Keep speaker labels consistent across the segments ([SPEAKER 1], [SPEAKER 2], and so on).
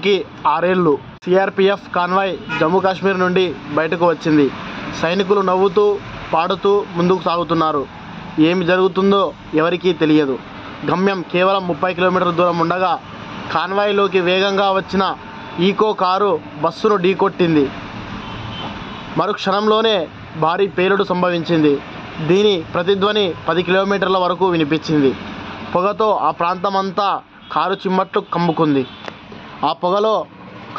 [SPEAKER 1] ఇప్పటికీ 6 ఏళ్లు. CRPF convoy Jammu Kashmir నుండి బయటకు వచ్చింది. సైనికులు నవ్వుతూ పాడుతూ ముందుకు సాగుతున్నారు. ఏమి జరుగుతుందో ఎవరికీ తెలియదు. గమ్యం కేవలం 30 కిలోమీటర్ల దూరం ఉండగా కాన్వాయ్లోకి వేగంగా వచ్చిన ఈకో కారు బస్సును ఢీకొట్టింది. మరుక్షణంలోనే భారీ పేలుడు సంభవించింది. దీని ప్రతిధ్వని 10 కిలోమీటర్ల వరకు వినిపించింది. పొగతో ఆ ప్రాంతమంతా కారు చిమ్మట్లు కమ్ముకుంది. ఆ పొగలో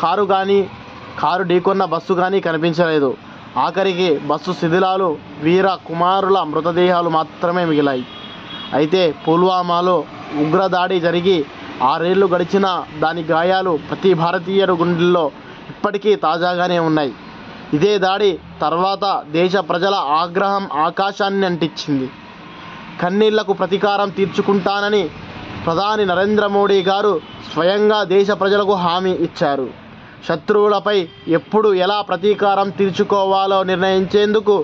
[SPEAKER 1] కారు ఢీకొన్న బస్సు కానీ కనిపించలేదు. ఆఖరికి బస్సు శిథిలాలు, వీర కుమారుల మృతదేహాలు మాత్రమే మిగిలాయి. అయితే పుల్వామాలో ఉగ్రదాడి జరిగి 6 ఏళ్లు గడిచినా దాని గాయాలు ప్రతి భారతీయుడి గుండెల్లో ఇప్పటికీ తాజాగానే ఉన్నాయి. ఇదే దాడి తర్వాత దేశ ప్రజల ఆగ్రహం ఆకాశాన్ని అంటించింది. కన్నీళ్లకు ప్రతీకారం తీర్చుకుంటానని ప్రధాని నరేంద్ర మోడీ గారు స్వయంగా దేశ ప్రజలకు హామీ ఇచ్చారు. శత్రువులపై ఎప్పుడు ఎలా ప్రతీకారం తీర్చుకోవాలో నిర్ణయించేందుకు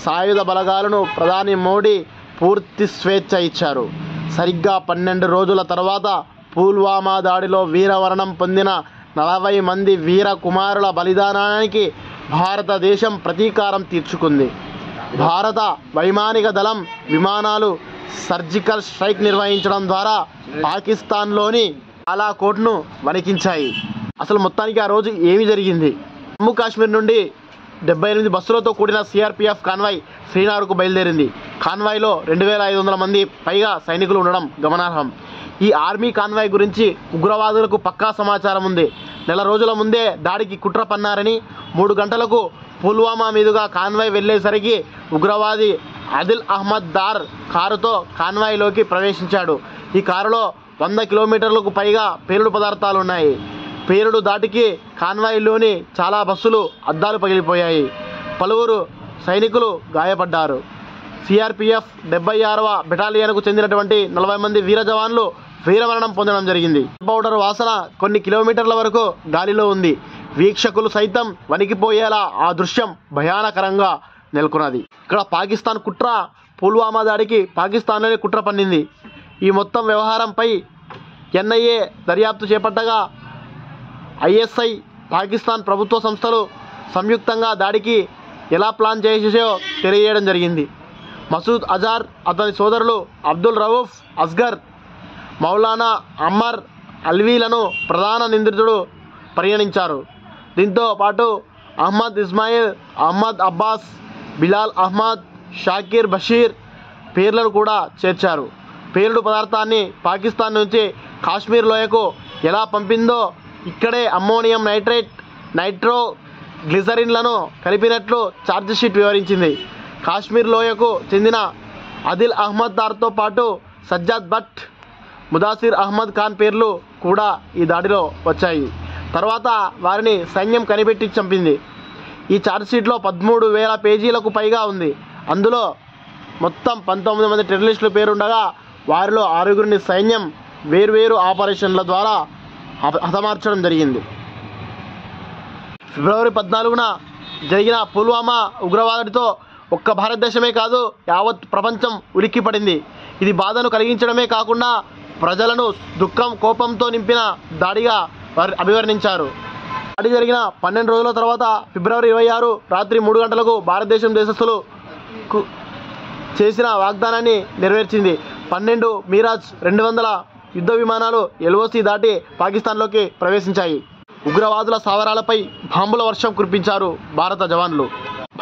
[SPEAKER 1] సాయుధ బలగాలను ప్రధాని మోడీ పూర్తి స్వేచ్ఛ ఇచ్చారు. సరిగ్గా 12 రోజుల తర్వాత పుల్వామా దాడిలో వీరమరణం పొందిన 40 మంది వీర కుమారుల బలిదానానికి భారతదేశం ప్రతీకారం తీర్చుకుంది. భారత వైమానిక దళం విమానాలు సర్జికల్ స్ట్రైక్ నిర్వహించడం ద్వారా పాకిస్తాన్లోని బాలాకోట్ను వణికించాయి. అసలు మొత్తానికి ఆ రోజు ఏమి జరిగింది? జమ్మూ కాశ్మీర్ నుండి 78 బస్సులతో కూడిన సిఆర్పిఎఫ్ కాన్వాయ్ శ్రీనగర్కు బయలుదేరింది. కాన్వాయ్లో 2500 మంది పైగా సైనికులు ఉండడం గమనార్హం. ఈ ఆర్మీ కాన్వాయ్ గురించి ఉగ్రవాదులకు పక్కా సమాచారం ఉంది. నెల రోజుల ముందే దాడికి కుట్ర పన్నారని 3 గంటలకు పుల్వామా మీదుగా కాన్వాయ్ వెళ్లేసరికి ఉగ్రవాది ఆదిల్ అహ్మద్ దార్ కారుతో కాన్వాయ్లోకి ప్రవేశించాడు. ఈ కారులో 100 కిలోమీటర్లకు పైగా పేలుడు పదార్థాలున్నాయి. పేలుడు దాటికి కాన్వాయ్లోని చాలా బస్సులు అద్దాలు పగిలిపోయాయి. పలువురు సైనికులు గాయపడ్డారు. సిఆర్పిఎఫ్ 76వ బెటాలియన్కు చెందినటువంటి 40 మంది వీర జవాన్లు వీరమరణం పొందడం జరిగింది. పౌడర్ వాసన కొన్ని కిలోమీటర్ల వరకు గాలిలో ఉంది. వీక్షకులు సైతం వణికిపోయేలా ఆ దృశ్యం భయానకరంగా నెలకొన్నది. ఇక్కడ పాకిస్తాన్ కుట్ర, పుల్వామా దాడికి పాకిస్తాన్లోనే కుట్ర పన్నింది. ఈ మొత్తం వ్యవహారంపై ఎన్ఐఏ దర్యాప్తు చేపట్టగా ఐఎస్ఐ, పాకిస్తాన్ ప్రభుత్వ సంస్థలు సంయుక్తంగా దాడికి ఎలా ప్లాన్ చేసేయో తెలియజేయడం జరిగింది. మసూద్ అజార్, అతని సోదరులు అబ్దుల్ రవూఫ్ అస్గర్, మౌలానా అమ్మర్ అల్వీలను ప్రధాన నిందితుడు పరిగణించారు. దీంతో పాటు అహ్మద్ ఇస్మాయిల్, అహ్మద్ అబ్బాస్, బిలాల్ అహ్మద్, షాకీర్ బషీర్ పేర్లను కూడా చేర్చారు. పేలుడు పదార్థాన్ని పాకిస్తాన్ నుంచి కాశ్మీర్ లోయకు ఎలా పంపిందో, ఇక్కడే అమ్మోనియం నైట్రేట్, నైట్రో గ్లిజరిన్లను కలిపినట్లు ఛార్జిషీట్ వివరించింది. కాశ్మీర్ లోయకు చెందిన ఆదిల్ అహ్మద్ దార్తో పాటు సజ్జాద్ భట్, ముదాసిర్ అహ్మద్ ఖాన్ పేర్లు కూడా ఈ దాడిలో వచ్చాయి. తర్వాత వారిని సైన్యం కనిపెట్టి చంపింది. ఈ ఛార్జ్షీట్లో 13,000 పేజీలకు పైగా ఉంది. అందులో మొత్తం 19 మంది టెర్రరిస్టుల పేరుండగా వారిలో 6గురిని సైన్యం వేర్వేరు ఆపరేషన్ల ద్వారా హతమార్చడం జరిగింది. ఫిబ్రవరి 14న జరిగిన పుల్వామా ఉగ్రవాదుడితో ఒక్క భారతదేశమే కాదు, యావత్ ప్రపంచం ఉలిక్కిపడింది. ఇది బాధను కలిగించడమే కాకుండా ప్రజలను దుఃఖం, కోపంతో నింపిన దాడిగా అభివర్ణించారు. దాడి జరిగిన 12 రోజుల తర్వాత ఫిబ్రవరి 26 రాత్రి 3 గంటలకు భారతదేశం దేశస్థులకు చేసిన వాగ్దానాన్ని నెరవేర్చింది. 12 మీరాజ్ 200 యుద్ధ విమానాలు ఎల్ఓసి దాటి పాకిస్తాన్లోకి ప్రవేశించాయి. ఉగ్రవాదుల స్థావరాలపై బాంబుల వర్షం కురిపించారు భారత జవాన్లు.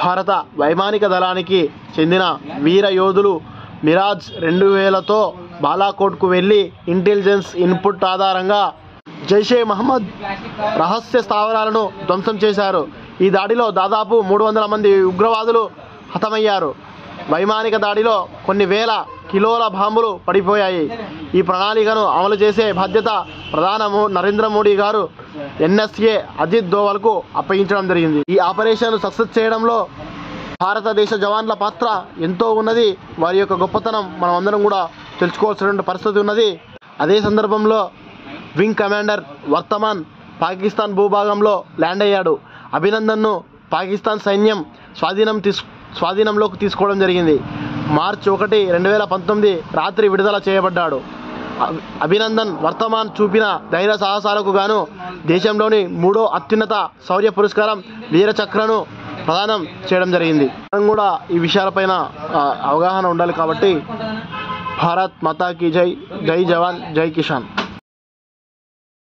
[SPEAKER 1] భారత వైమానిక దళానికి చెందిన వీర యోధులు మిరాజ్ 2000తో బాలాకోట్కు వెళ్లి ఇంటెలిజెన్స్ ఇన్పుట్ ఆధారంగా జైషే మహమ్మద్ రహస్య స్థావరాలను ధ్వంసం చేశారు. ఈ దాడిలో దాదాపు 300 మంది ఉగ్రవాదులు హతమయ్యారు. వైమానిక దాడిలో కొన్ని వేల కిలోల బాంబులు పడిపోయాయి. ఈ ప్రణాళికను అమలు చేసే బాధ్యత ప్రధాని నరేంద్ర మోడీ గారు ఎన్ఎస్ఏ అజిత్ దోవల్కు అప్పగించడం జరిగింది. ఈ ఆపరేషన్ సక్సెస్ చేయడంలో భారతదేశ జవాన్ల పాత్ర ఎంతో ఉన్నది. వారి యొక్క గొప్పతనం మనం అందరం కూడా తెలుసుకోవాల్సిన పరిస్థితి ఉన్నది. అదే సందర్భంలో వింగ్ కమాండర్ వర్తమాన్ పాకిస్తాన్ భూభాగంలో ల్యాండ్ అయ్యాడు. అభినందన్ను పాకిస్తాన్ సైన్యం స్వాధీనంలోకి తీసుకోవడం జరిగింది. మార్చి 1, 2019 రాత్రి విడుదల చేయబడ్డాడు. అభినందన్ వర్తమాన్ చూపిన ధైర్య సాహసాలకు గాను దేశంలోని 3వ అత్యున్నత శౌర్య పురస్కారం వీర చక్రను ప్రదానం చేయడం జరిగింది. మనం కూడా ఈ విషయాలపైన అవగాహన ఉండాలి కాబట్టి భారత్ మాతాకి జై, జై జవాన్ జై కిసాన్.